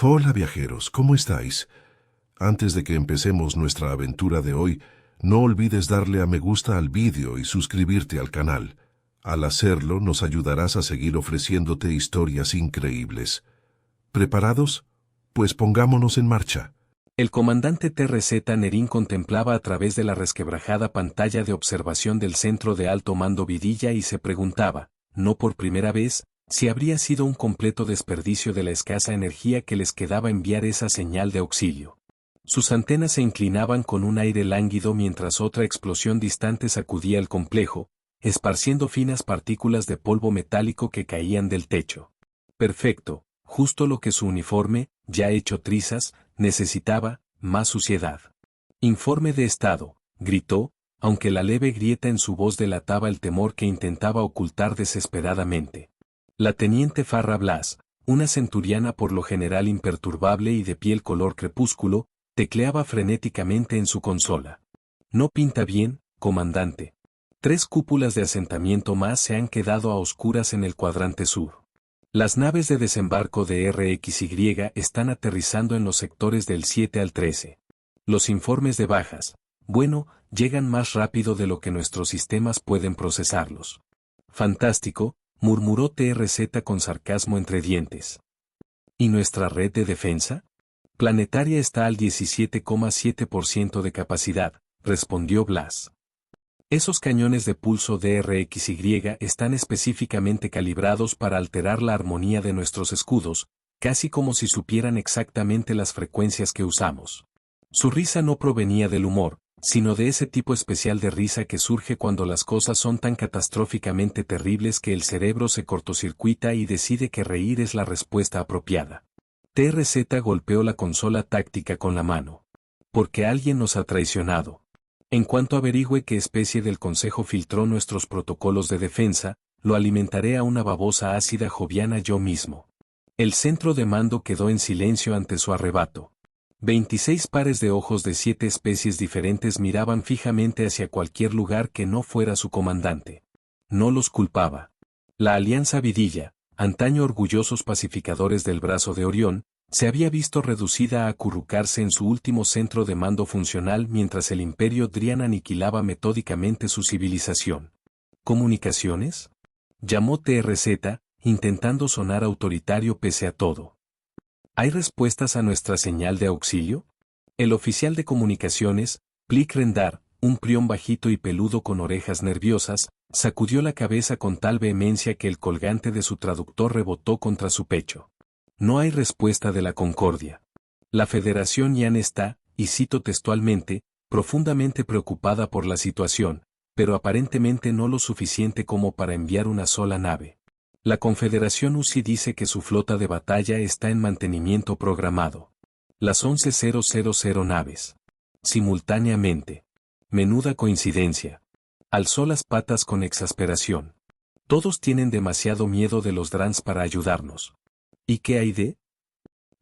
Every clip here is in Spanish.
Hola viajeros, ¿cómo estáis? Antes de que empecemos nuestra aventura de hoy, no olvides darle a me gusta al vídeo y suscribirte al canal. Al hacerlo, nos ayudarás a seguir ofreciéndote historias increíbles. ¿Preparados? Pues pongámonos en marcha. El comandante TRZ Nerin contemplaba a través de la resquebrajada pantalla de observación del centro de alto mando Vidilla y se preguntaba, no por primera vez, si habría sido un completo desperdicio de la escasa energía que les quedaba enviar esa señal de auxilio. Sus antenas se inclinaban con un aire lánguido mientras otra explosión distante sacudía el complejo, esparciendo finas partículas de polvo metálico que caían del techo. Perfecto, justo lo que su uniforme, ya hecho trizas, necesitaba: más suciedad. Informe de estado, gritó, aunque la leve grieta en su voz delataba el temor que intentaba ocultar desesperadamente. La teniente Farrah Blas, una centuriana por lo general imperturbable y de piel color crepúsculo, tecleaba frenéticamente en su consola. No pinta bien, comandante. 3 cúpulas de asentamiento más se han quedado a oscuras en el cuadrante sur. Las naves de desembarco de RXY están aterrizando en los sectores del 7 al 13. Los informes de bajas, bueno, llegan más rápido de lo que nuestros sistemas pueden procesarlos. Fantástico, murmuró TRZ con sarcasmo entre dientes. ¿Y nuestra red de defensa? Planetaria está al 17,7% de capacidad, respondió Blas. Esos cañones de pulso DRXY están específicamente calibrados para alterar la armonía de nuestros escudos, casi como si supieran exactamente las frecuencias que usamos. Su risa no provenía del humor, sino de ese tipo especial de risa que surge cuando las cosas son tan catastróficamente terribles que el cerebro se cortocircuita y decide que reír es la respuesta apropiada. TRZ golpeó la consola táctica con la mano. Porque alguien nos ha traicionado. En cuanto averigüe qué especie del Consejo filtró nuestros protocolos de defensa, lo alimentaré a una babosa ácida joviana yo mismo. El centro de mando quedó en silencio ante su arrebato. 26 pares de ojos de 7 especies diferentes miraban fijamente hacia cualquier lugar que no fuera su comandante. No los culpaba. La Alianza Vidilla, antaño orgullosos pacificadores del brazo de Orión, se había visto reducida a acurrucarse en su último centro de mando funcional mientras el Imperio Drian aniquilaba metódicamente su civilización. ¿Comunicaciones? Llamó TRZ, intentando sonar autoritario pese a todo. ¿Hay respuestas a nuestra señal de auxilio? El oficial de comunicaciones, Plic Rendar, un prión bajito y peludo con orejas nerviosas, sacudió la cabeza con tal vehemencia que el colgante de su traductor rebotó contra su pecho. No hay respuesta de la Concordia. La Federación Yan está, y cito textualmente, profundamente preocupada por la situación, pero aparentemente no lo suficiente como para enviar una sola nave. La Confederación USI dice que su flota de batalla está en mantenimiento programado. Las 11.000 naves. Simultáneamente. Menuda coincidencia. Alzó las patas con exasperación. Todos tienen demasiado miedo de los Drans para ayudarnos. ¿Y qué hay de?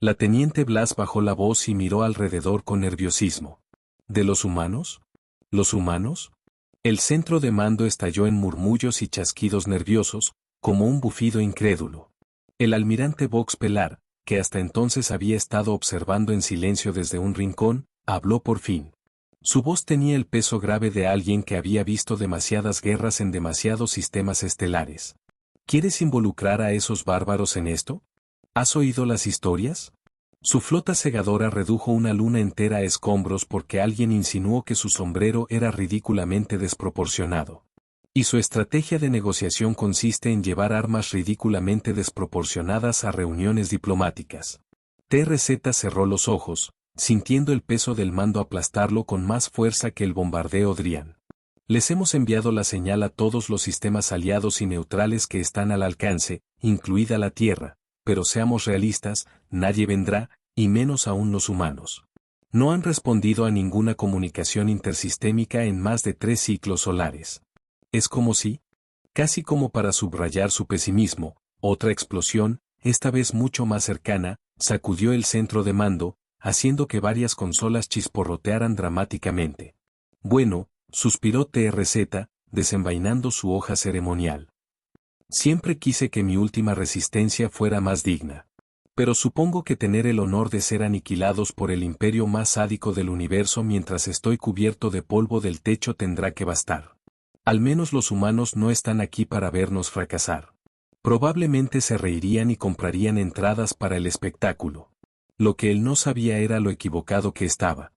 La teniente Blas bajó la voz y miró alrededor con nerviosismo. ¿De los humanos? ¿Los humanos? El centro de mando estalló en murmullos y chasquidos nerviosos, como un bufido incrédulo. El almirante Vox Pelar, que hasta entonces había estado observando en silencio desde un rincón, habló por fin. Su voz tenía el peso grave de alguien que había visto demasiadas guerras en demasiados sistemas estelares. ¿Quieres involucrar a esos bárbaros en esto? ¿Has oído las historias? Su flota segadora redujo una luna entera a escombros porque alguien insinuó que su sombrero era ridículamente desproporcionado. Y su estrategia de negociación consiste en llevar armas ridículamente desproporcionadas a reuniones diplomáticas. TRZ cerró los ojos, sintiendo el peso del mando aplastarlo con más fuerza que el bombardeo Drian. Les hemos enviado la señal a todos los sistemas aliados y neutrales que están al alcance, incluida la Tierra, pero seamos realistas, nadie vendrá, y menos aún los humanos. No han respondido a ninguna comunicación intersistémica en más de 3 ciclos solares. Es como si, casi como para subrayar su pesimismo, otra explosión, esta vez mucho más cercana, sacudió el centro de mando, haciendo que varias consolas chisporrotearan dramáticamente. Bueno, suspiró TRZ, desenvainando su hoja ceremonial. Siempre quise que mi última resistencia fuera más digna. Pero supongo que tener el honor de ser aniquilados por el imperio más sádico del universo mientras estoy cubierto de polvo del techo tendrá que bastar. Al menos los humanos no están aquí para vernos fracasar. Probablemente se reirían y comprarían entradas para el espectáculo. Lo que él no sabía era lo equivocado que estaba.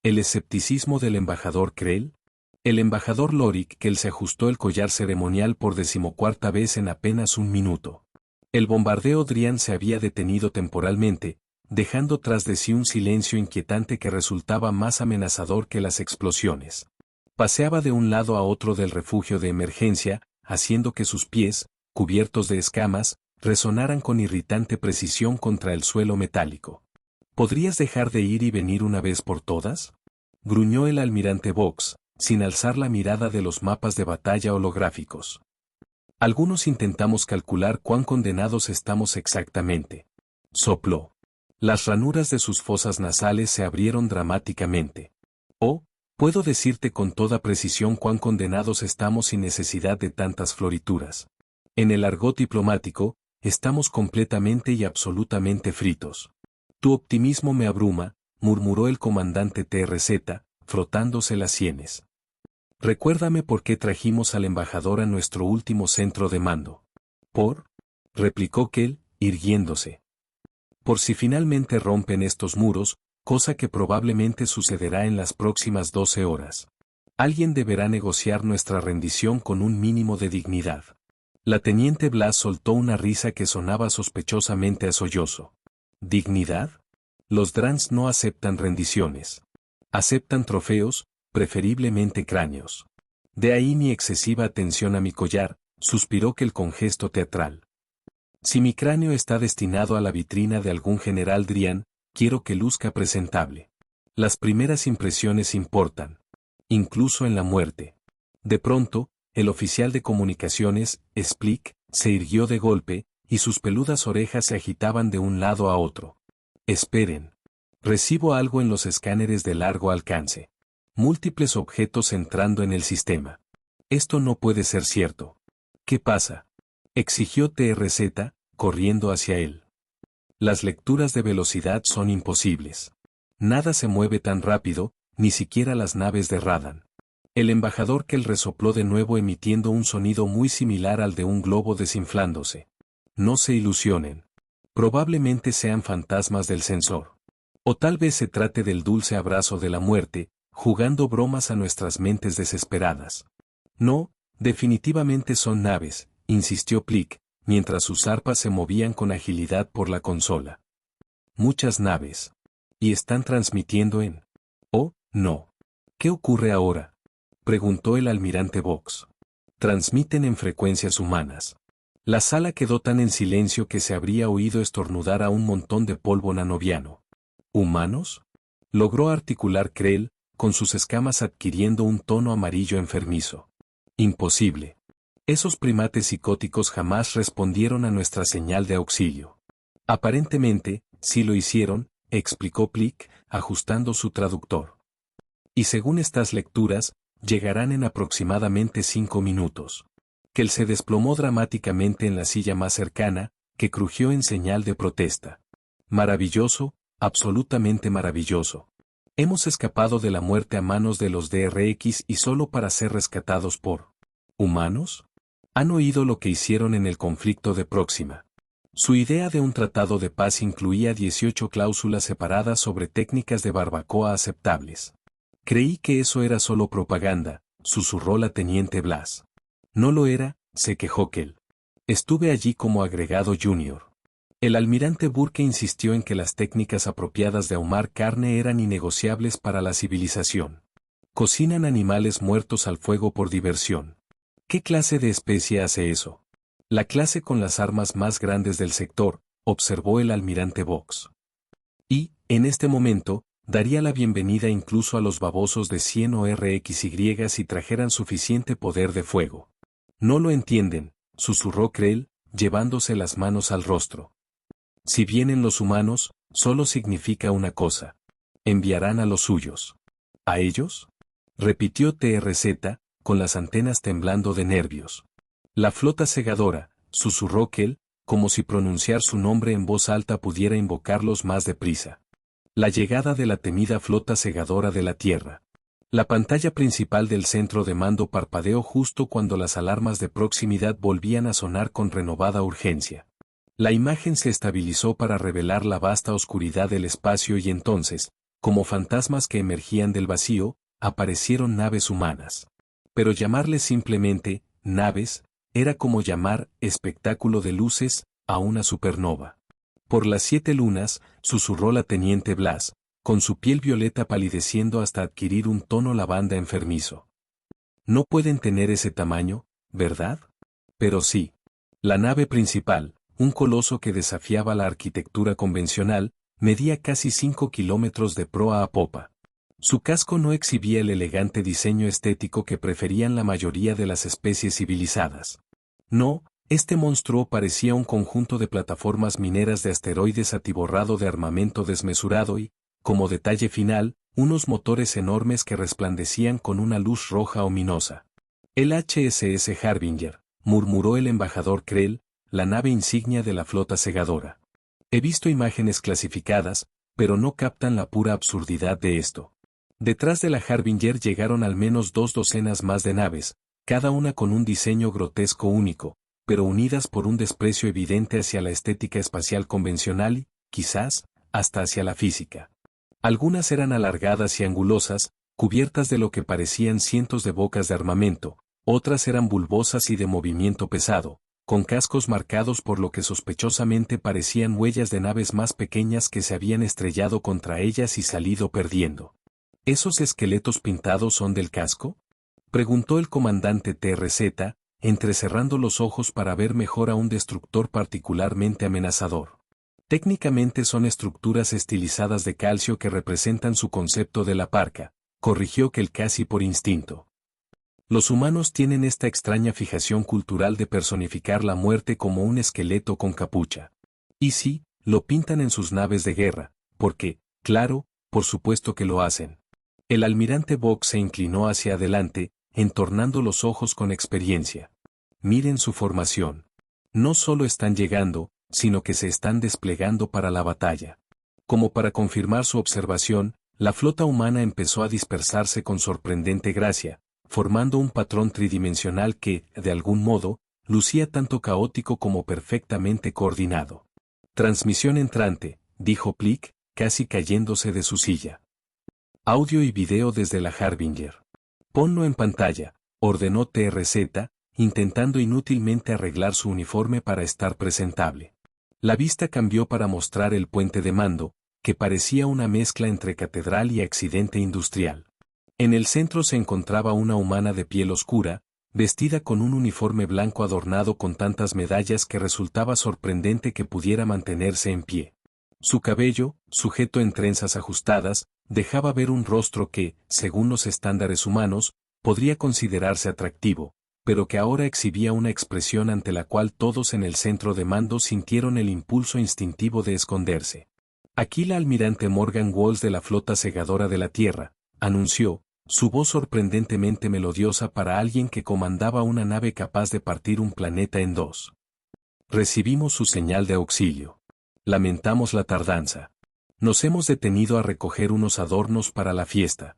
El escepticismo del embajador Krell. El embajador Lorik Kell se ajustó el collar ceremonial por 14ª vez en apenas un minuto. El bombardeo Drian se había detenido temporalmente, dejando tras de sí un silencio inquietante que resultaba más amenazador que las explosiones. Paseaba de un lado a otro del refugio de emergencia, haciendo que sus pies, cubiertos de escamas, resonaran con irritante precisión contra el suelo metálico. ¿Podrías dejar de ir y venir una vez por todas?, gruñó el almirante Vox, sin alzar la mirada de los mapas de batalla holográficos. Algunos intentamos calcular cuán condenados estamos exactamente. Sopló. Las ranuras de sus fosas nasales se abrieron dramáticamente. Oh, puedo decirte con toda precisión cuán condenados estamos sin necesidad de tantas florituras. En el argot diplomático, estamos completamente y absolutamente fritos. Tu optimismo me abruma, murmuró el comandante TRZ, frotándose las sienes. Recuérdame por qué trajimos al embajador a nuestro último centro de mando. Replicó Kell, irguiéndose. Por si finalmente rompen estos muros, cosa que probablemente sucederá en las próximas 12 horas. Alguien deberá negociar nuestra rendición con un mínimo de dignidad. La teniente Blas soltó una risa que sonaba sospechosamente a sollozo. ¿Dignidad? Los Drans no aceptan rendiciones. Aceptan trofeos, preferiblemente cráneos. De ahí mi excesiva atención a mi collar, suspiró Kell con gesto teatral. Si mi cráneo está destinado a la vitrina de algún general Drian, quiero que luzca presentable. Las primeras impresiones importan. Incluso en la muerte. De pronto, el oficial de comunicaciones, Splik, se irguió de golpe, y sus peludas orejas se agitaban de un lado a otro. Esperen. Recibo algo en los escáneres de largo alcance. Múltiples objetos entrando en el sistema. Esto no puede ser cierto. ¿Qué pasa?, exigió TRZ, corriendo hacia él. Las lecturas de velocidad son imposibles. Nada se mueve tan rápido, ni siquiera las naves de Radan. El embajador Kell resopló de nuevo emitiendo un sonido muy similar al de un globo desinflándose. No se ilusionen. Probablemente sean fantasmas del sensor. O tal vez se trate del dulce abrazo de la muerte, jugando bromas a nuestras mentes desesperadas. No, definitivamente son naves, insistió Plick, mientras sus arpas se movían con agilidad por la consola. Muchas naves. ¿Y están transmitiendo en? Oh, no. ¿Qué ocurre ahora?, preguntó el almirante Vox. Transmiten en frecuencias humanas. La sala quedó tan en silencio que se habría oído estornudar a un montón de polvo nanoviano. ¿Humanos?, logró articular Krell, con sus escamas adquiriendo un tono amarillo enfermizo. Imposible. Esos primates psicóticos jamás respondieron a nuestra señal de auxilio. Aparentemente, sí lo hicieron, explicó Plick, ajustando su traductor. Y según estas lecturas, llegarán en aproximadamente 5 minutos. Kell se desplomó dramáticamente en la silla más cercana, que crujió en señal de protesta. Maravilloso, absolutamente maravilloso. Hemos escapado de la muerte a manos de los DRX y solo para ser rescatados por ¿humanos? ¿Han oído lo que hicieron en el conflicto de Próxima? Su idea de un tratado de paz incluía 18 cláusulas separadas sobre técnicas de barbacoa aceptables. Creí que eso era solo propaganda, susurró la teniente Blas. No lo era, se quejó Kell. Estuve allí como agregado junior. El almirante Burke insistió en que las técnicas apropiadas de ahumar carne eran innegociables para la civilización. Cocinan animales muertos al fuego por diversión. ¿Qué clase de especie hace eso? La clase con las armas más grandes del sector, observó el almirante Vox. Y, en este momento, daría la bienvenida incluso a los babosos de 100 o RXY si trajeran suficiente poder de fuego. No lo entienden, susurró Krell, llevándose las manos al rostro. Si vienen los humanos, solo significa una cosa. Enviarán a los suyos. ¿A ellos?, repitió TRZ, con las antenas temblando de nervios. La flota segadora, susurró Kell, como si pronunciar su nombre en voz alta pudiera invocarlos más deprisa. La llegada de la temida flota segadora de la Tierra. La pantalla principal del centro de mando parpadeó justo cuando las alarmas de proximidad volvían a sonar con renovada urgencia. La imagen se estabilizó para revelar la vasta oscuridad del espacio y entonces, como fantasmas que emergían del vacío, aparecieron naves humanas. Pero llamarles simplemente naves era como llamar espectáculo de luces a una supernova. Por las 7 lunas, susurró la teniente Blas, con su piel violeta palideciendo hasta adquirir un tono lavanda enfermizo. No pueden tener ese tamaño, ¿verdad? Pero sí. La nave principal, un coloso que desafiaba la arquitectura convencional, medía casi 5 kilómetros de proa a popa. Su casco no exhibía el elegante diseño estético que preferían la mayoría de las especies civilizadas. No, este monstruo parecía un conjunto de plataformas mineras de asteroides atiborrado de armamento desmesurado y, como detalle final, unos motores enormes que resplandecían con una luz roja ominosa. El HSS Harbinger, murmuró el embajador Krell, la nave insignia de la flota segadora. He visto imágenes clasificadas, pero no captan la pura absurdidad de esto. Detrás de la Harbinger llegaron al menos 2 docenas más de naves, cada una con un diseño grotesco único, pero unidas por un desprecio evidente hacia la estética espacial convencional y, quizás, hasta hacia la física. Algunas eran alargadas y angulosas, cubiertas de lo que parecían cientos de bocas de armamento, otras eran bulbosas y de movimiento pesado, con cascos marcados por lo que sospechosamente parecían huellas de naves más pequeñas que se habían estrellado contra ellas y salido perdiendo. ¿Esos esqueletos pintados son del casco?, preguntó el comandante TRZ, entrecerrando los ojos para ver mejor a un destructor particularmente amenazador. Técnicamente son estructuras estilizadas de calcio que representan su concepto de la parca, corrigió Kell casi por instinto. Los humanos tienen esta extraña fijación cultural de personificar la muerte como un esqueleto con capucha. Y sí, lo pintan en sus naves de guerra, porque, claro, por supuesto que lo hacen. El almirante Bock se inclinó hacia adelante, entornando los ojos con experiencia. Miren su formación. No solo están llegando, sino que se están desplegando para la batalla. Como para confirmar su observación, la flota humana empezó a dispersarse con sorprendente gracia, formando un patrón tridimensional que, de algún modo, lucía tanto caótico como perfectamente coordinado. Transmisión entrante, dijo Plick, casi cayéndose de su silla. Audio y video desde la Harbinger. Ponlo en pantalla, ordenó TRZ, intentando inútilmente arreglar su uniforme para estar presentable. La vista cambió para mostrar el puente de mando, que parecía una mezcla entre catedral y accidente industrial. En el centro se encontraba una humana de piel oscura, vestida con un uniforme blanco adornado con tantas medallas que resultaba sorprendente que pudiera mantenerse en pie. Su cabello, sujeto en trenzas ajustadas, dejaba ver un rostro que, según los estándares humanos, podría considerarse atractivo, pero que ahora exhibía una expresión ante la cual todos en el centro de mando sintieron el impulso instintivo de esconderse. Aquí la almirante Morgan Walls de la flota segadora de la Tierra, anunció, su voz sorprendentemente melodiosa para alguien que comandaba una nave capaz de partir un planeta en dos. Recibimos su señal de auxilio. Lamentamos la tardanza. Nos hemos detenido a recoger unos adornos para la fiesta.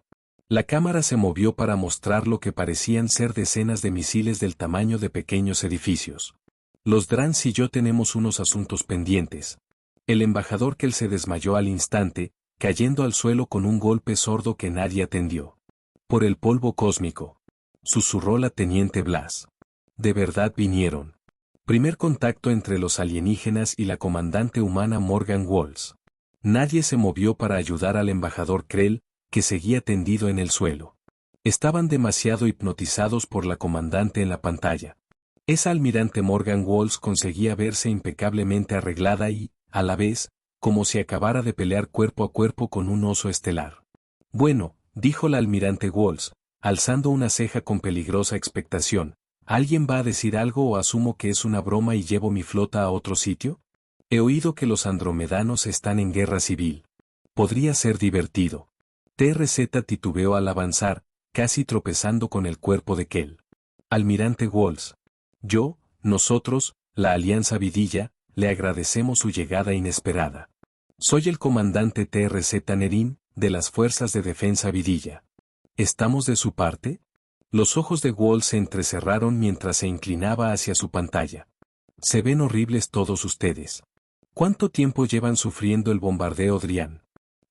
La cámara se movió para mostrar lo que parecían ser decenas de misiles del tamaño de pequeños edificios. Los Drans y yo tenemos unos asuntos pendientes. El embajador Kell se desmayó al instante, cayendo al suelo con un golpe sordo que nadie atendió. Por el polvo cósmico, susurró la teniente Blas. De verdad vinieron. Primer contacto entre los alienígenas y la comandante humana Morgan Walls. Nadie se movió para ayudar al embajador Krell, que seguía tendido en el suelo. Estaban demasiado hipnotizados por la comandante en la pantalla. Esa almirante Morgan Walls conseguía verse impecablemente arreglada y, a la vez, como si acabara de pelear cuerpo a cuerpo con un oso estelar. Bueno, dijo la almirante Walls, alzando una ceja con peligrosa expectación, ¿alguien va a decir algo o asumo que es una broma y llevo mi flota a otro sitio? He oído que los andromedanos están en guerra civil. Podría ser divertido. TRZ titubeó al avanzar, casi tropezando con el cuerpo de Kell. Almirante Walls. Yo, nosotros, la Alianza Vidilla, le agradecemos su llegada inesperada. Soy el comandante TRZ Nerin, de las Fuerzas de Defensa Vidilla. ¿Estamos de su parte? Los ojos de Wall se entrecerraron mientras se inclinaba hacia su pantalla. Se ven horribles todos ustedes. ¿Cuánto tiempo llevan sufriendo el bombardeo, Drian?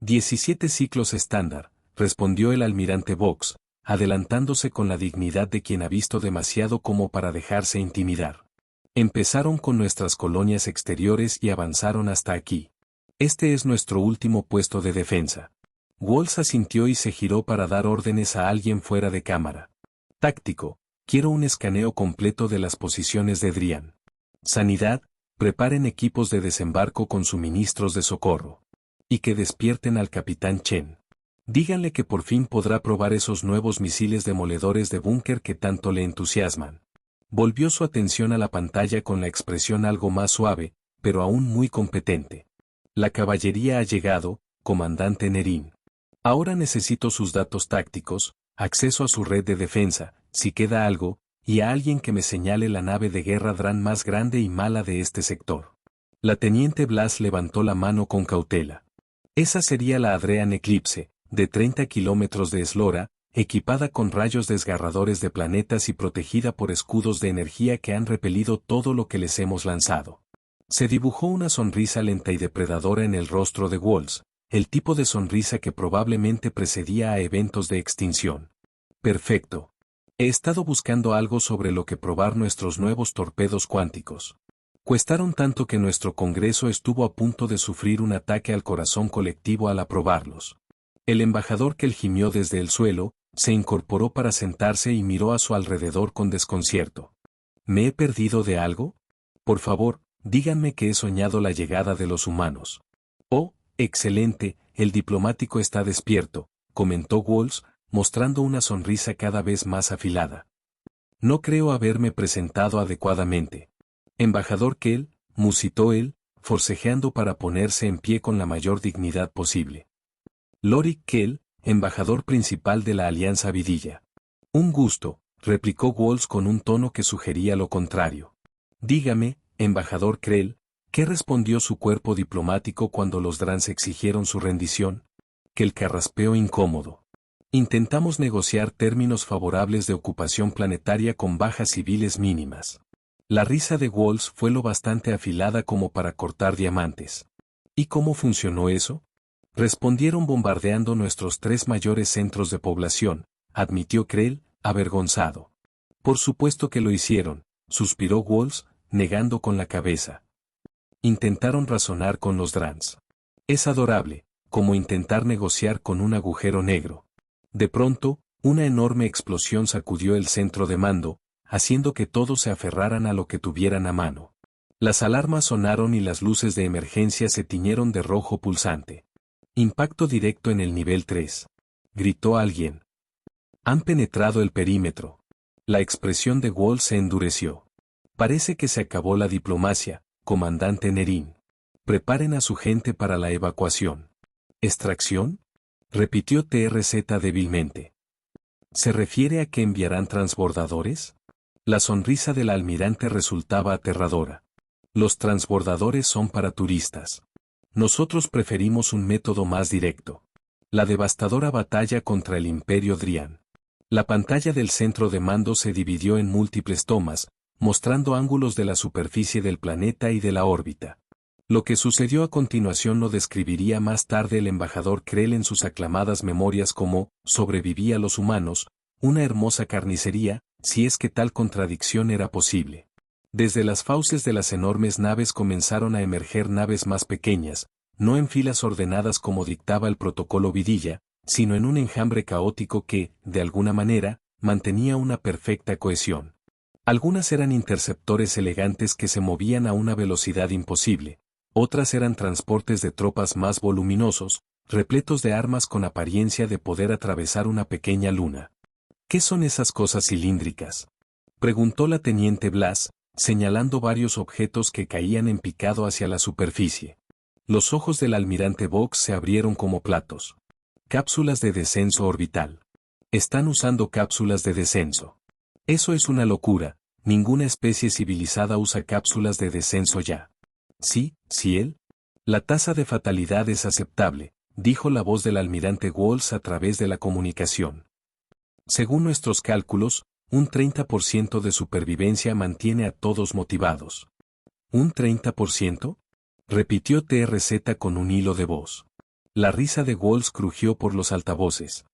17 ciclos estándar, respondió el almirante Vox, adelantándose con la dignidad de quien ha visto demasiado como para dejarse intimidar. Empezaron con nuestras colonias exteriores y avanzaron hasta aquí. Este es nuestro último puesto de defensa. Walls asintió y se giró para dar órdenes a alguien fuera de cámara. Táctico, quiero un escaneo completo de las posiciones de Drian. Sanidad, preparen equipos de desembarco con suministros de socorro. Y que despierten al capitán Chen. Díganle que por fin podrá probar esos nuevos misiles demoledores de búnker que tanto le entusiasman. Volvió su atención a la pantalla con la expresión algo más suave, pero aún muy competente. La caballería ha llegado, comandante Nerin. Ahora necesito sus datos tácticos, acceso a su red de defensa, si queda algo, y a alguien que me señale la nave de guerra Dran más grande y mala de este sector. La teniente Blas levantó la mano con cautela. Esa sería la Adrian Eclipse, de 30 kilómetros de eslora, equipada con rayos desgarradores de planetas y protegida por escudos de energía que han repelido todo lo que les hemos lanzado. Se dibujó una sonrisa lenta y depredadora en el rostro de Walls, el tipo de sonrisa que probablemente precedía a eventos de extinción. Perfecto. He estado buscando algo sobre lo que probar nuestros nuevos torpedos cuánticos. Cuestaron tanto que nuestro Congreso estuvo a punto de sufrir un ataque al corazón colectivo al aprobarlos. El embajador que gimió desde el suelo, se incorporó para sentarse y miró a su alrededor con desconcierto. ¿Me he perdido de algo? Por favor, díganme que he soñado la llegada de los humanos. Oh, excelente, el diplomático está despierto, comentó Walls, mostrando una sonrisa cada vez más afilada. No creo haberme presentado adecuadamente. Embajador Kell, musitó él, forcejeando para ponerse en pie con la mayor dignidad posible. Lorik Kell, embajador principal de la Alianza Vidilla. Un gusto, replicó Walls con un tono que sugería lo contrario. Dígame, embajador Krell, ¿qué respondió su cuerpo diplomático cuando los Drans exigieron su rendición? Que el carraspeo incómodo. Intentamos negociar términos favorables de ocupación planetaria con bajas civiles mínimas. La risa de Walls fue lo bastante afilada como para cortar diamantes. ¿Y cómo funcionó eso? Respondieron bombardeando nuestros 3 mayores centros de población, admitió Krell, avergonzado. Por supuesto que lo hicieron, suspiró Walls, negando con la cabeza. Intentaron razonar con los Drans. Es adorable, como intentar negociar con un agujero negro. De pronto, una enorme explosión sacudió el centro de mando, haciendo que todos se aferraran a lo que tuvieran a mano. Las alarmas sonaron y las luces de emergencia se tiñeron de rojo pulsante. Impacto directo en el nivel 3. Gritó alguien. Han penetrado el perímetro. La expresión de Walls se endureció. Parece que se acabó la diplomacia, comandante Nerin. Preparen a su gente para la evacuación. ¿Extracción? Repitió TRZ débilmente. ¿Se refiere a que enviarán transbordadores? La sonrisa del almirante resultaba aterradora. Los transbordadores son para turistas. Nosotros preferimos un método más directo. La devastadora batalla contra el Imperio Drian. La pantalla del centro de mando se dividió en múltiples tomas, mostrando ángulos de la superficie del planeta y de la órbita. Lo que sucedió a continuación lo describiría más tarde el embajador Krell en sus aclamadas memorias como «Sobrevivía a los humanos», una hermosa carnicería, si es que tal contradicción era posible. Desde las fauces de las enormes naves comenzaron a emerger naves más pequeñas, no en filas ordenadas como dictaba el protocolo Vidilla, sino en un enjambre caótico que, de alguna manera, mantenía una perfecta cohesión. Algunas eran interceptores elegantes que se movían a una velocidad imposible, otras eran transportes de tropas más voluminosos, repletos de armas con apariencia de poder atravesar una pequeña luna. ¿Qué son esas cosas cilíndricas?, preguntó la teniente Blas, señalando varios objetos que caían en picado hacia la superficie. Los ojos del almirante Vox se abrieron como platos. Cápsulas de descenso orbital. Están usando cápsulas de descenso. Eso es una locura, ninguna especie civilizada usa cápsulas de descenso ya. Sí, él. La tasa de fatalidad es aceptable, dijo la voz del almirante Walls a través de la comunicación. Según nuestros cálculos, un 30% de supervivencia mantiene a todos motivados. ¿Un 30%? Repitió TRZ con un hilo de voz. La risa de Walls crujió por los altavoces.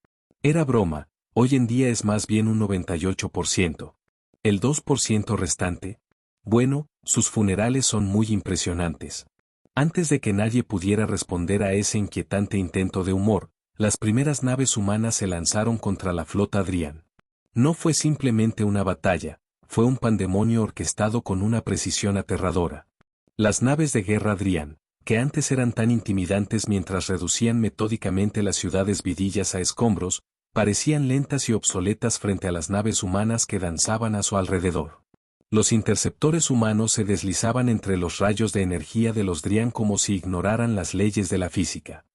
Era broma, hoy en día es más bien un 98%. ¿El 2% restante? Bueno, sus funerales son muy impresionantes. Antes de que nadie pudiera responder a ese inquietante intento de humor, las primeras naves humanas se lanzaron contra la flota Adrian. No fue simplemente una batalla, fue un pandemonio orquestado con una precisión aterradora. Las naves de guerra Adrian, que antes eran tan intimidantes mientras reducían metódicamente las ciudades vidillas a escombros, parecían lentas y obsoletas frente a las naves humanas que danzaban a su alrededor. Los interceptores humanos se deslizaban entre los rayos de energía de los Drian como si ignoraran las leyes de la física.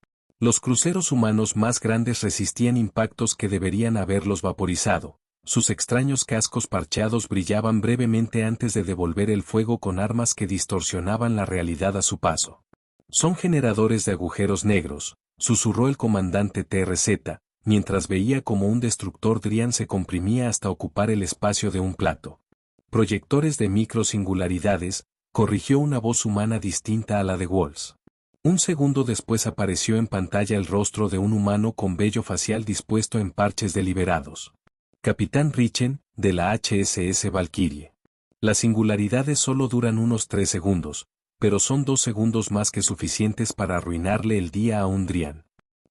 Los cruceros humanos más grandes resistían impactos que deberían haberlos vaporizado. Sus extraños cascos parcheados brillaban brevemente antes de devolver el fuego con armas que distorsionaban la realidad a su paso. Son generadores de agujeros negros, susurró el comandante TRZ, mientras veía como un destructor Drian se comprimía hasta ocupar el espacio de un plato. Proyectores de microsingularidades, corrigió una voz humana distinta a la de Walls. Un segundo después apareció en pantalla el rostro de un humano con vello facial dispuesto en parches deliberados. Capitán Richen, de la HSS Valkyrie. Las singularidades solo duran unos 3 segundos, pero son 2 segundos más que suficientes para arruinarle el día a un Drian.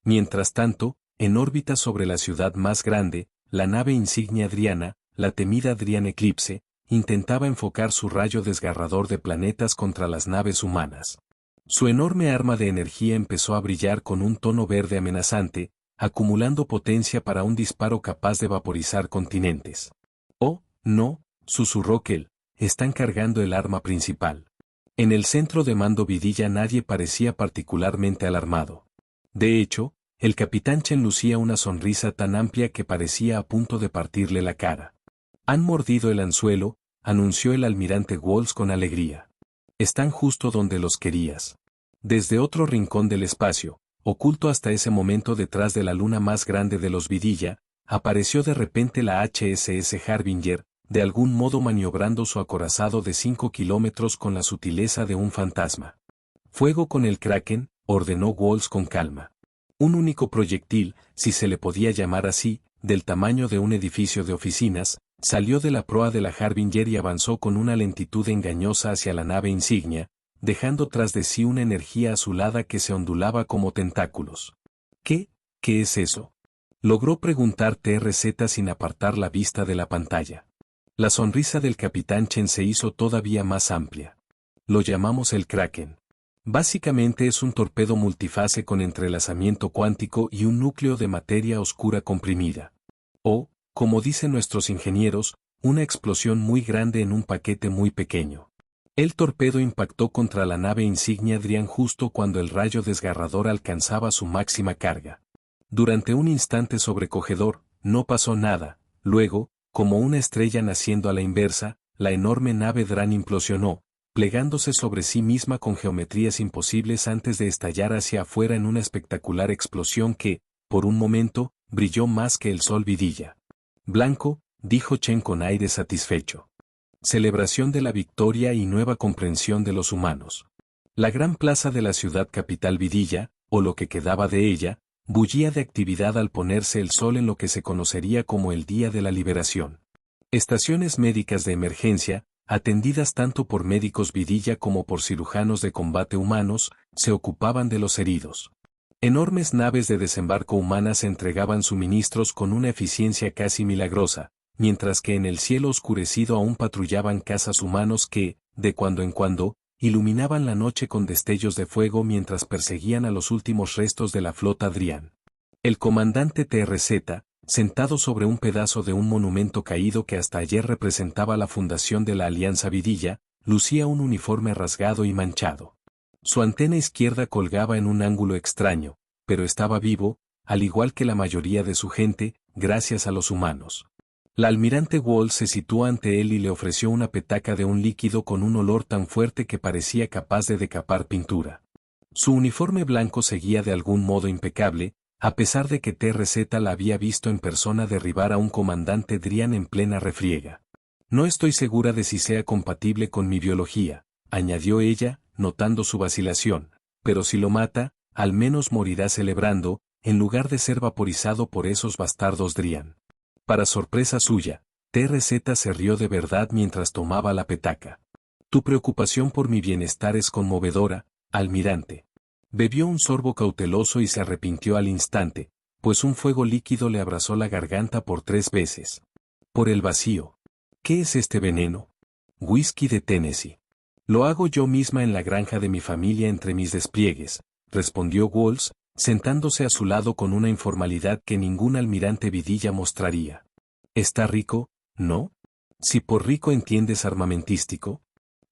Mientras tanto, en órbita sobre la ciudad más grande, la nave insignia Adriana, la temida Adrian Eclipse, intentaba enfocar su rayo desgarrador de planetas contra las naves humanas. Su enorme arma de energía empezó a brillar con un tono verde amenazante, acumulando potencia para un disparo capaz de vaporizar continentes. «Oh, no», susurró Kell, «están cargando el arma principal». En el centro de mando vidilla nadie parecía particularmente alarmado. De hecho, el capitán Chen lucía una sonrisa tan amplia que parecía a punto de partirle la cara. «Han mordido el anzuelo», anunció el almirante Walls con alegría. «Están justo donde los querías». Desde otro rincón del espacio, oculto hasta ese momento detrás de la luna más grande de los Vidilla, apareció de repente la HSS Harbinger, de algún modo maniobrando su acorazado de 5 kilómetros con la sutileza de un fantasma. «Fuego con el Kraken», ordenó Walls con calma. Un único proyectil, si se le podía llamar así, del tamaño de un edificio de oficinas, salió de la proa de la Harbinger y avanzó con una lentitud engañosa hacia la nave insignia, dejando tras de sí una energía azulada que se ondulaba como tentáculos. ¿Qué es eso?, logró preguntar TRZ sin apartar la vista de la pantalla. La sonrisa del capitán Chen se hizo todavía más amplia. Lo llamamos el Kraken. Básicamente es un torpedo multifase con entrelazamiento cuántico y un núcleo de materia oscura comprimida. O, como dicen nuestros ingenieros, una explosión muy grande en un paquete muy pequeño. El torpedo impactó contra la nave insignia Adrian justo cuando el rayo desgarrador alcanzaba su máxima carga. Durante un instante sobrecogedor, no pasó nada. Luego, como una estrella naciendo a la inversa, la enorme nave Dran implosionó, plegándose sobre sí misma con geometrías imposibles antes de estallar hacia afuera en una espectacular explosión que, por un momento, brilló más que el sol vidilla. «Blanco», dijo Chen con aire satisfecho. Celebración de la victoria y nueva comprensión de los humanos. La gran plaza de la ciudad capital vidilla, o lo que quedaba de ella, bullía de actividad al ponerse el sol en lo que se conocería como el Día de la Liberación. Estaciones médicas de emergencia, atendidas tanto por médicos vidilla como por cirujanos de combate humanos, se ocupaban de los heridos. Enormes naves de desembarco humanas entregaban suministros con una eficiencia casi milagrosa, mientras que en el cielo oscurecido aún patrullaban cazas humanos que, de cuando en cuando, iluminaban la noche con destellos de fuego mientras perseguían a los últimos restos de la flota Adrian. El comandante TRZ, sentado sobre un pedazo de un monumento caído que hasta ayer representaba la fundación de la Alianza Vidilla, lucía un uniforme rasgado y manchado. Su antena izquierda colgaba en un ángulo extraño, pero estaba vivo, al igual que la mayoría de su gente, gracias a los humanos. La almirante Wall se situó ante él y le ofreció una petaca de un líquido con un olor tan fuerte que parecía capaz de decapar pintura. Su uniforme blanco seguía de algún modo impecable, a pesar de que TRZ la había visto en persona derribar a un comandante Drian en plena refriega. No estoy segura de si sea compatible con mi biología, añadió ella, notando su vacilación, pero si lo mata, al menos morirá celebrando, en lugar de ser vaporizado por esos bastardos Drian. Para sorpresa suya, TRZ se rió de verdad mientras tomaba la petaca. Tu preocupación por mi bienestar es conmovedora, almirante. Bebió un sorbo cauteloso y se arrepintió al instante, pues un fuego líquido le abrazó la garganta por 3 veces. Por el vacío. ¿Qué es este veneno? Whisky de Tennessee. Lo hago yo misma en la granja de mi familia entre mis despliegues, respondió Walls, sentándose a su lado con una informalidad que ningún almirante vidilla mostraría. ¿Está rico, no? Si por rico entiendes armamentístico.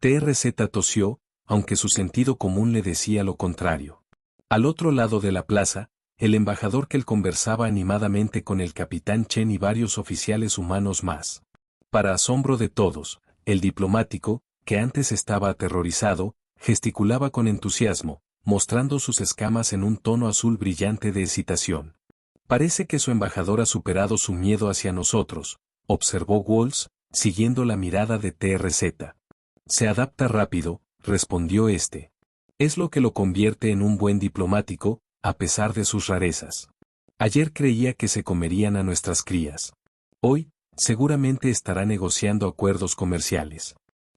TRZ tosió, aunque su sentido común le decía lo contrario. Al otro lado de la plaza, el embajador Kell conversaba animadamente con el capitán Chen y varios oficiales humanos más. Para asombro de todos, el diplomático, que antes estaba aterrorizado, gesticulaba con entusiasmo, mostrando sus escamas en un tono azul brillante de excitación. Parece que su embajador ha superado su miedo hacia nosotros, observó Walls, siguiendo la mirada de TRZ. Se adapta rápido, respondió este. Es lo que lo convierte en un buen diplomático, a pesar de sus rarezas. Ayer creía que se comerían a nuestras crías. Hoy, seguramente estará negociando acuerdos comerciales.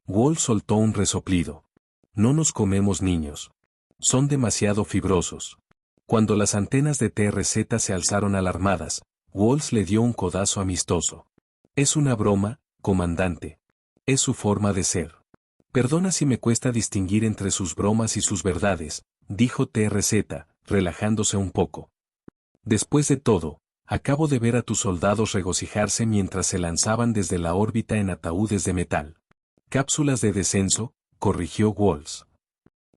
Walls soltó un resoplido. No nos comemos niños. Son demasiado fibrosos. Cuando las antenas de TRZ se alzaron alarmadas, Walls le dio un codazo amistoso. Es una broma, comandante. Es su forma de ser. Perdona si me cuesta distinguir entre sus bromas y sus verdades, dijo TRZ, relajándose un poco. Después de todo, acabo de ver a tus soldados regocijarse mientras se lanzaban desde la órbita en ataúdes de metal. Cápsulas de descenso, corrigió Walls.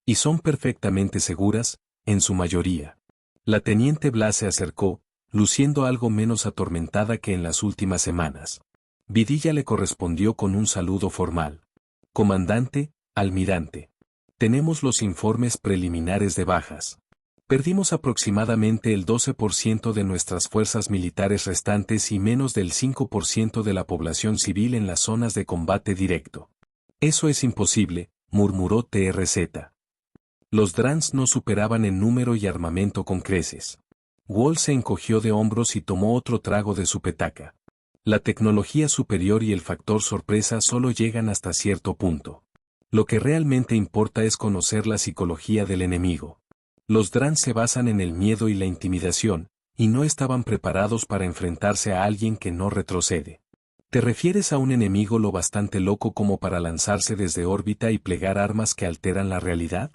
Y son perfectamente seguras, en su mayoría. La teniente Blas se acercó, luciendo algo menos atormentada que en las últimas semanas. Vidilla le correspondió con un saludo formal. Comandante, almirante. Tenemos los informes preliminares de bajas. Perdimos aproximadamente el 12% de nuestras fuerzas militares restantes y menos del 5% de la población civil en las zonas de combate directo. Eso es imposible, murmuró TRZ. Los Drans no superaban en número y armamento con creces. Wall se encogió de hombros y tomó otro trago de su petaca. La tecnología superior y el factor sorpresa solo llegan hasta cierto punto. Lo que realmente importa es conocer la psicología del enemigo. Los Drans se basan en el miedo y la intimidación, y no estaban preparados para enfrentarse a alguien que no retrocede. ¿Te refieres a un enemigo lo bastante loco como para lanzarse desde órbita y plegar armas que alteran la realidad?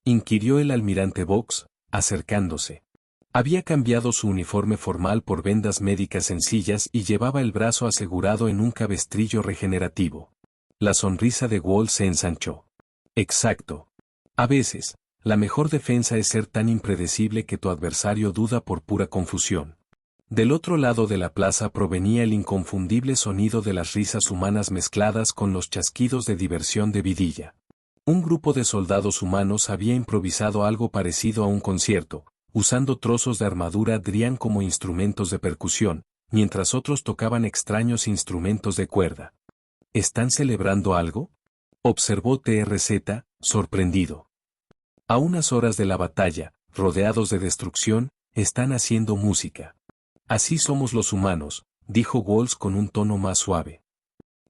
Inquirió el almirante Vox, acercándose. Había cambiado su uniforme formal por vendas médicas sencillas y llevaba el brazo asegurado en un cabestrillo regenerativo. La sonrisa de Wall se ensanchó. Exacto. A veces, la mejor defensa es ser tan impredecible que tu adversario duda por pura confusión. Del otro lado de la plaza provenía el inconfundible sonido de las risas humanas mezcladas con los chasquidos de diversión de Vidilla. Un grupo de soldados humanos había improvisado algo parecido a un concierto, usando trozos de armadura Drian como instrumentos de percusión, mientras otros tocaban extraños instrumentos de cuerda. ¿Están celebrando algo?, observó TRZ, sorprendido. A unas horas de la batalla, rodeados de destrucción, están haciendo música. Así somos los humanos, dijo Walls con un tono más suave.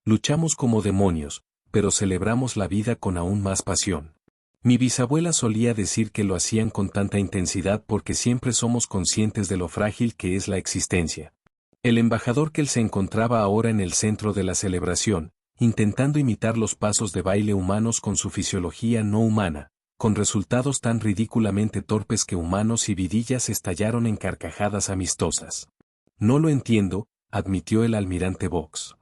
Luchamos como demonios, pero celebramos la vida con aún más pasión. Mi bisabuela solía decir que lo hacían con tanta intensidad porque siempre somos conscientes de lo frágil que es la existencia. El embajador Kell se encontraba ahora en el centro de la celebración, intentando imitar los pasos de baile humanos con su fisiología no humana, con resultados tan ridículamente torpes que humanos y vidillas estallaron en carcajadas amistosas. No lo entiendo, admitió el almirante Vox.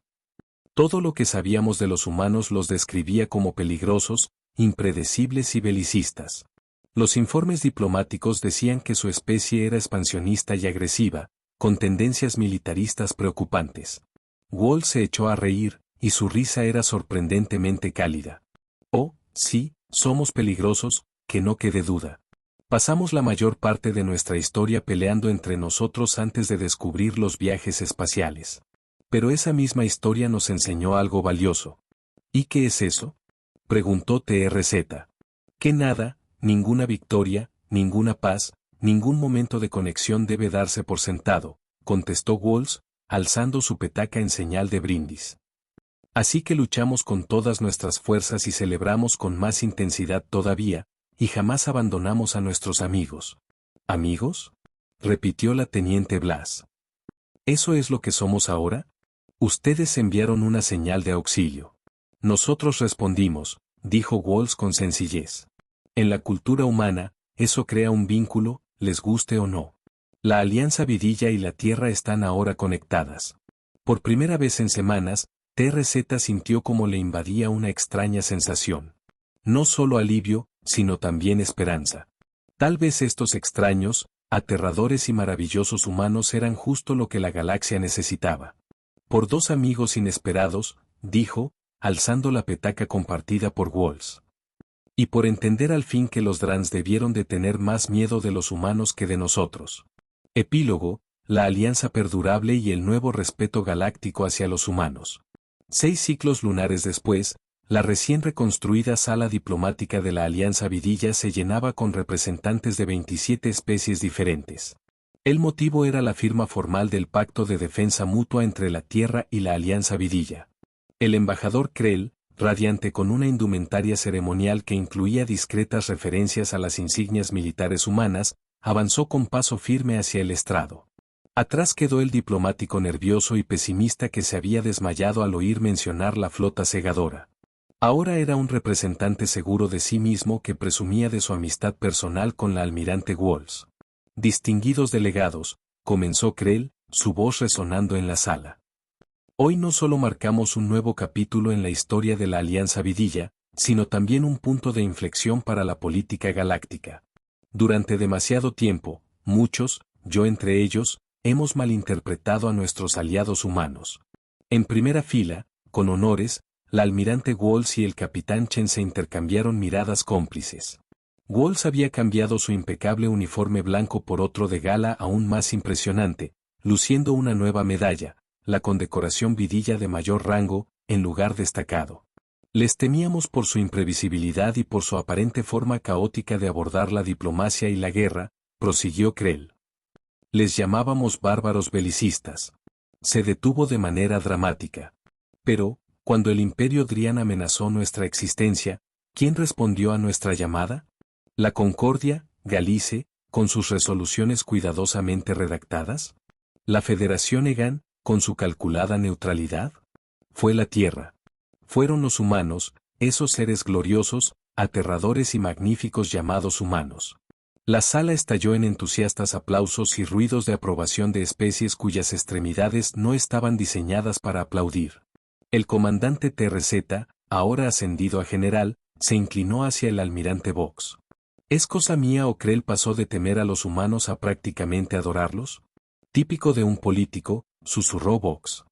Todo lo que sabíamos de los humanos los describía como peligrosos, impredecibles y belicistas. Los informes diplomáticos decían que su especie era expansionista y agresiva, con tendencias militaristas preocupantes. Walt se echó a reír, y su risa era sorprendentemente cálida. Oh, sí, somos peligrosos, que no quede duda. Pasamos la mayor parte de nuestra historia peleando entre nosotros antes de descubrir los viajes espaciales. Pero esa misma historia nos enseñó algo valioso. ¿Y qué es eso?, preguntó TRZ. Que nada, ninguna victoria, ninguna paz, ningún momento de conexión debe darse por sentado, contestó Walls, alzando su petaca en señal de brindis. Así que luchamos con todas nuestras fuerzas y celebramos con más intensidad todavía, y jamás abandonamos a nuestros amigos. ¿Amigos?, repitió la teniente Blas. ¿Eso es lo que somos ahora? Ustedes enviaron una señal de auxilio. Nosotros respondimos, dijo Walls con sencillez. En la cultura humana, eso crea un vínculo, les guste o no. La Alianza Vidilla y la Tierra están ahora conectadas. Por primera vez en semanas, TRZ sintió como le invadía una extraña sensación. No solo alivio, sino también esperanza. Tal vez estos extraños, aterradores y maravillosos humanos eran justo lo que la galaxia necesitaba. Por dos amigos inesperados, dijo, alzando la petaca compartida por Walls. Y por entender al fin que los Drans debieron de tener más miedo de los humanos que de nosotros. Epílogo, la alianza perdurable y el nuevo respeto galáctico hacia los humanos. 6 ciclos lunares después, la recién reconstruida sala diplomática de la Alianza Vidilla se llenaba con representantes de 27 especies diferentes. El motivo era la firma formal del Pacto de Defensa Mutua entre la Tierra y la Alianza Vidilla. El embajador Krell, radiante con una indumentaria ceremonial que incluía discretas referencias a las insignias militares humanas, avanzó con paso firme hacia el estrado. Atrás quedó el diplomático nervioso y pesimista que se había desmayado al oír mencionar la flota segadora. Ahora era un representante seguro de sí mismo que presumía de su amistad personal con la almirante Walls. Distinguidos delegados, comenzó Krell, su voz resonando en la sala. Hoy no solo marcamos un nuevo capítulo en la historia de la Alianza Vidilla, sino también un punto de inflexión para la política galáctica. Durante demasiado tiempo, muchos, yo entre ellos, hemos malinterpretado a nuestros aliados humanos. En primera fila, con honores, la almirante Walls y el capitán Chen se intercambiaron miradas cómplices. Walls había cambiado su impecable uniforme blanco por otro de gala aún más impresionante, luciendo una nueva medalla, la condecoración Vidilla de mayor rango, en lugar destacado. Les temíamos por su imprevisibilidad y por su aparente forma caótica de abordar la diplomacia y la guerra, prosiguió Krell. Les llamábamos bárbaros belicistas. Se detuvo de manera dramática. Pero, cuando el Imperio Drian amenazó nuestra existencia, ¿quién respondió a nuestra llamada? ¿La Concordia, Galice, con sus resoluciones cuidadosamente redactadas? ¿La Federación Egan, con su calculada neutralidad? Fue la Tierra. Fueron los humanos, esos seres gloriosos, aterradores y magníficos llamados humanos. La sala estalló en entusiastas aplausos y ruidos de aprobación de especies cuyas extremidades no estaban diseñadas para aplaudir. El comandante TRZ, ahora ascendido a general, se inclinó hacia el almirante Vox. ¿Es cosa mía o Krell pasó de temer a los humanos a prácticamente adorarlos? Típico de un político, susurró Vox.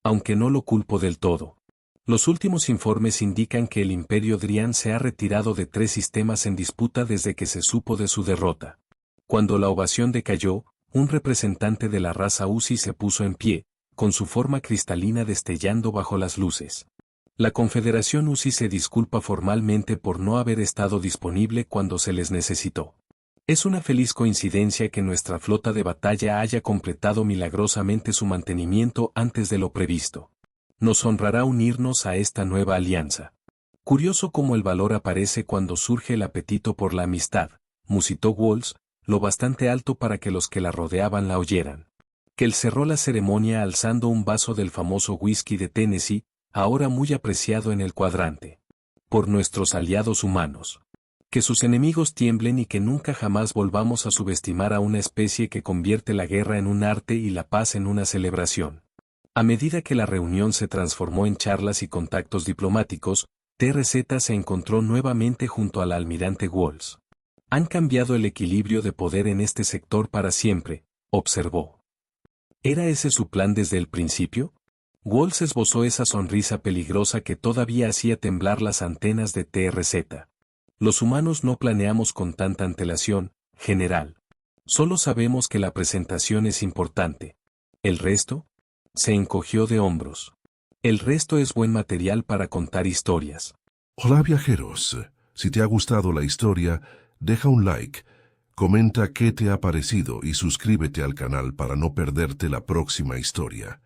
Aunque no lo culpo del todo. Los últimos informes indican que el Imperio Drian se ha retirado de 3 sistemas en disputa desde que se supo de su derrota. Cuando la ovación decayó, un representante de la raza Uzi se puso en pie, con su forma cristalina destellando bajo las luces. La Confederación Uzi se disculpa formalmente por no haber estado disponible cuando se les necesitó. Es una feliz coincidencia que nuestra flota de batalla haya completado milagrosamente su mantenimiento antes de lo previsto. Nos honrará unirnos a esta nueva alianza. Curioso cómo el valor aparece cuando surge el apetito por la amistad, musitó Walls, lo bastante alto para que los que la rodeaban la oyeran. Que él cerró la ceremonia alzando un vaso del famoso whisky de Tennessee, ahora muy apreciado en el cuadrante. Por nuestros aliados humanos. Que sus enemigos tiemblen y que nunca jamás volvamos a subestimar a una especie que convierte la guerra en un arte y la paz en una celebración. A medida que la reunión se transformó en charlas y contactos diplomáticos, TRZ se encontró nuevamente junto al almirante Walls. Han cambiado el equilibrio de poder en este sector para siempre, observó. ¿Era ese su plan desde el principio? Walls esbozó esa sonrisa peligrosa que todavía hacía temblar las antenas de TRZ. Los humanos no planeamos con tanta antelación, general. Solo sabemos que la presentación es importante. ¿El resto? Se encogió de hombros. El resto es buen material para contar historias. Hola viajeros, si te ha gustado la historia, deja un like, comenta qué te ha parecido y suscríbete al canal para no perderte la próxima historia.